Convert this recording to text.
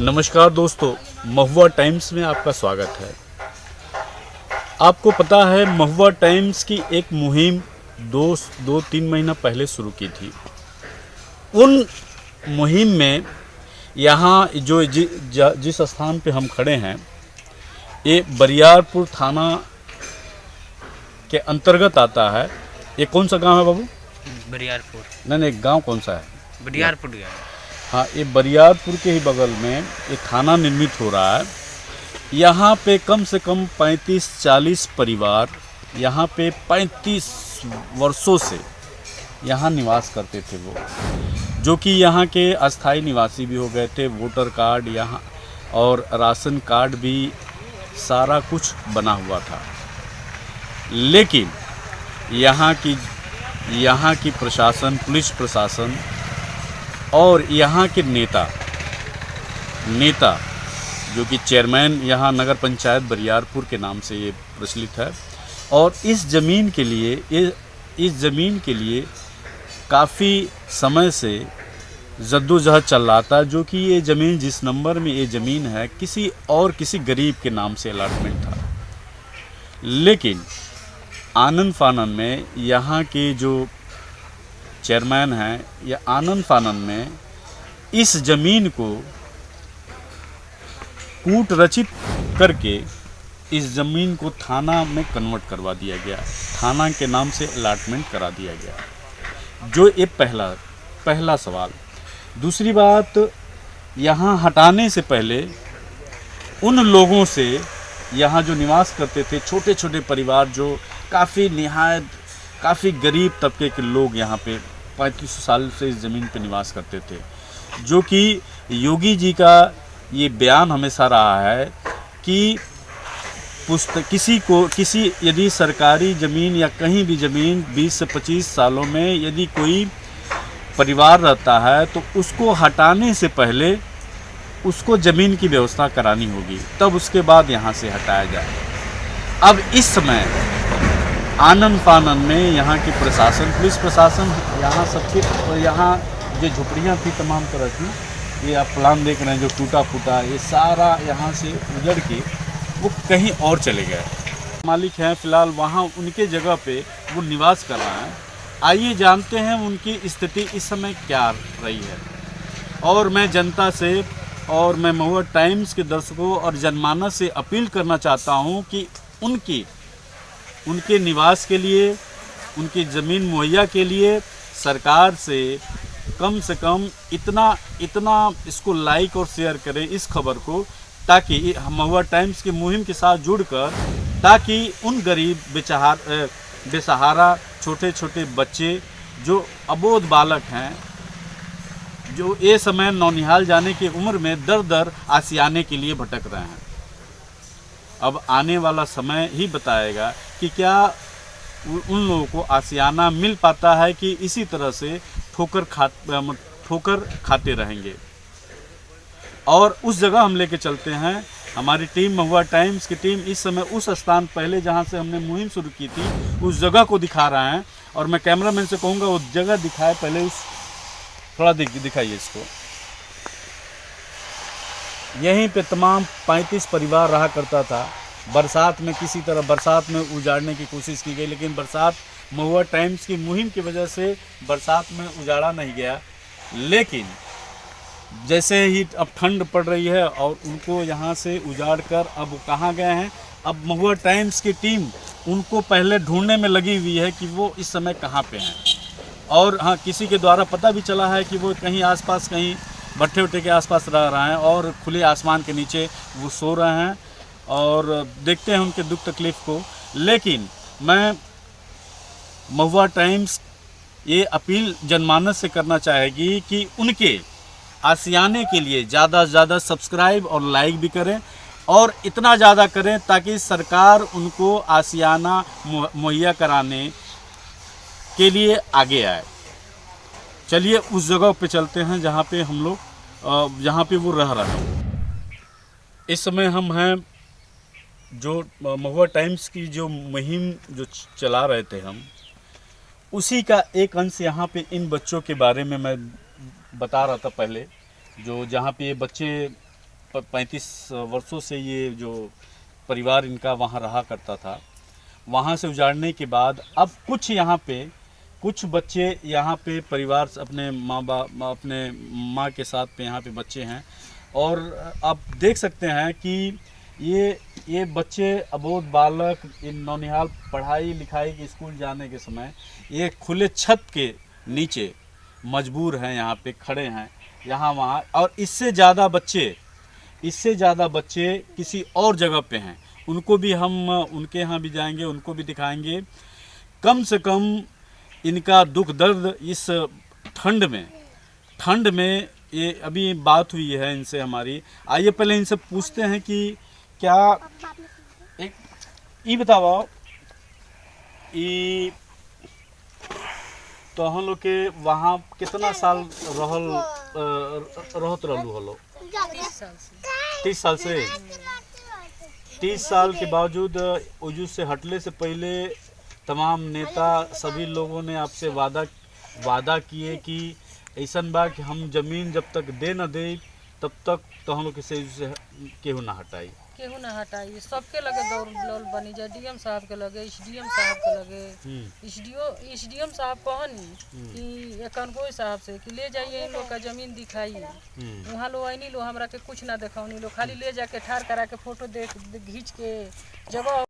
नमस्कार दोस्तों, महुआ टाइम्स में आपका स्वागत है। आपको पता है महुआ टाइम्स की एक मुहिम दो तीन महीना पहले शुरू की थी। उन मुहिम में यहाँ जो जिस स्थान पे हम खड़े हैं ये बरियारपुर थाना के अंतर्गत आता है। ये कौन सा गांव है बाबू? बरियारपुर। नहीं, गांव कौन सा है? बरियारपुर गया। हाँ, ये बरियारपुर के ही बगल में एक थाना निर्मित हो रहा है। यहाँ पे कम से कम 35-40 परिवार यहाँ पे 35 वर्षों से यहाँ निवास करते थे, वो जो कि यहाँ के अस्थाई निवासी भी हो गए थे। वोटर कार्ड यहाँ और राशन कार्ड भी सारा कुछ बना हुआ था। लेकिन यहाँ की प्रशासन, पुलिस प्रशासन और यहाँ के नेता जो कि चेयरमैन यहाँ नगर पंचायत बरियारपुर के नाम से ये प्रचलित है, और इस ज़मीन के लिए काफ़ी समय से जद्दोजहद चल रहा था। जो कि ये ज़मीन, जिस नंबर में ये ज़मीन है, किसी गरीब के नाम से अलॉटमेंट था। लेकिन आनन फानन में यहाँ के जो चेयरमैन हैं, या आनन फानन में इस ज़मीन को कूट रचित करके इस ज़मीन को थाना में कन्वर्ट करवा दिया गया, थाना के नाम से अलॉटमेंट करा दिया गया। जो ये पहला सवाल। दूसरी बात, यहाँ हटाने से पहले उन लोगों से, यहाँ जो निवास करते थे, छोटे छोटे परिवार जो काफ़ी गरीब तबके के लोग यहाँ पे 35 साल से इस ज़मीन पे निवास करते थे। जो कि योगी जी का ये बयान हमेशा रहा है कि यदि सरकारी ज़मीन या कहीं भी ज़मीन 20 से 25 सालों में यदि कोई परिवार रहता है तो उसको हटाने से पहले उसको ज़मीन की व्यवस्था करानी होगी, तब उसके बाद यहाँ से हटाया जाए। अब इस समय आनन फानन में यहाँ की प्रशासन, पुलिस प्रशासन, यहाँ जो झुपड़ियाँ थी तमाम तरह की, ये आप प्लान देख रहे हैं जो टूटा फूटा, ये सारा यहाँ से उजड़ के वो कहीं और चले गए। मालिक हैं फ़िलहाल वहाँ, उनके जगह पे वो निवास कर रहे हैं। आइए जानते हैं उनकी स्थिति इस समय क्या रही है। और मैं जनता से और मैं महुआ टाइम्स के दर्शकों और जनमानस से अपील करना चाहता हूँ कि उनके निवास के लिए, उनकी ज़मीन मुहैया के लिए सरकार से कम इतना इसको लाइक और शेयर करें इस खबर को, ताकि महुआ टाइम्स की मुहिम के साथ जुड़कर, ताकि उन गरीब बेसहारा छोटे छोटे बच्चे जो अबोध बालक हैं, जो ये समय नौनिहाल जाने की उम्र में दर आसियाने के लिए भटक रहे हैं। अब आने वाला समय ही बताएगा कि क्या उन लोगों को आसियाना मिल पाता है कि इसी तरह से ठोकर खाते रहेंगे। और उस जगह हम लेके चलते हैं। हमारी टीम, महुआ टाइम्स की टीम, इस समय उस स्थान पहले जहां से हमने मुहिम शुरू की थी उस जगह को दिखा रहे हैं। और मैं कैमरामैन से कहूँगा वो जगह दिखाए, पहले थोड़ा दिखाइए इसको। यहीं पे तमाम 35 परिवार रहा करता था। बरसात में किसी तरह बरसात में उजाड़ने की कोशिश की गई, लेकिन बरसात, महुआ टाइम्स की मुहिम की वजह से बरसात में उजाड़ा नहीं गया। लेकिन जैसे ही अब ठंड पड़ रही है और उनको यहाँ से उजाड़ कर अब कहाँ गए हैं, अब महुआ टाइम्स की टीम उनको पहले ढूंढने में लगी हुई है कि वो इस समय कहाँ पे हैं। और हाँ, किसी के द्वारा पता भी चला है कि वो कहीं आसपास, कहीं भट्टे वट्टे के आसपास रह रहे हैं और खुले आसमान के नीचे वो सो रहे हैं। और देखते हैं उनके दुख तकलीफ़ को। लेकिन मैं महुआ टाइम्स ये अपील जनमानस से करना चाहेगी कि उनके आसियाने के लिए ज़्यादा से ज़्यादा सब्सक्राइब और लाइक भी करें, और इतना ज़्यादा करें ताकि सरकार उनको आसियाना मुहैया कराने के लिए आगे आए। चलिए उस जगह पे चलते हैं जहाँ पे हम लोग, जहाँ पे वो रह रहे हैं। इस समय हम हैं जो महुआ टाइम्स की जो मुहिम जो चला रहे थे हम, उसी का एक अंश यहाँ पे इन बच्चों के बारे में मैं बता रहा था पहले, जो जहाँ पे ये बच्चे 35 वर्षों से ये जो परिवार इनका वहाँ रहा करता था, वहाँ से उजाड़ने के बाद अब कुछ यहाँ पे कुछ बच्चे यहाँ पे परिवार से अपने अपने माँ के साथ पे यहाँ पे बच्चे हैं। और आप देख सकते हैं कि ये बच्चे अबोध बालक इन नौनिहाल पढ़ाई लिखाई के स्कूल जाने के समय ये खुले छत के नीचे मजबूर हैं, यहाँ पे खड़े हैं यहाँ वहाँ। और इससे ज़्यादा बच्चे किसी और जगह पे हैं, उनको भी हम उनके यहाँ भी जाएंगे, उनको भी दिखाएंगे। कम से कम इनका दुख दर्द इस ठंड में ये अभी बात हुई है इनसे हमारी। आइए पहले इनसे पूछते हैं कि क्या एक ई बताओ ई तो हम लोग के वहाँ कितना साल रहत रहलू हलो? 30 साल से 30 साल के बावजूद वजूद से हटले से पहले तमाम नेता सभी लोगों ने आपसे वादा किए कि ऐसन बा कि हम जमीन जब तक दे न दे तब तक तो हम लोग से केहू ना हटाई। सबके लगे दौड़ बनी जाए, डीएम साहब के लगे, एसडीएम साहब के लगे, एसडीएम साहब कहनी कि एकनगो साहब से कि ले जाइए इन लोग का जमीन दिखाइए। वहाँ लो आईनी लो हमरा के कुछ ना दिखाओनी लो, खाली ले जाके ठार करा के फोटो खींच के जगह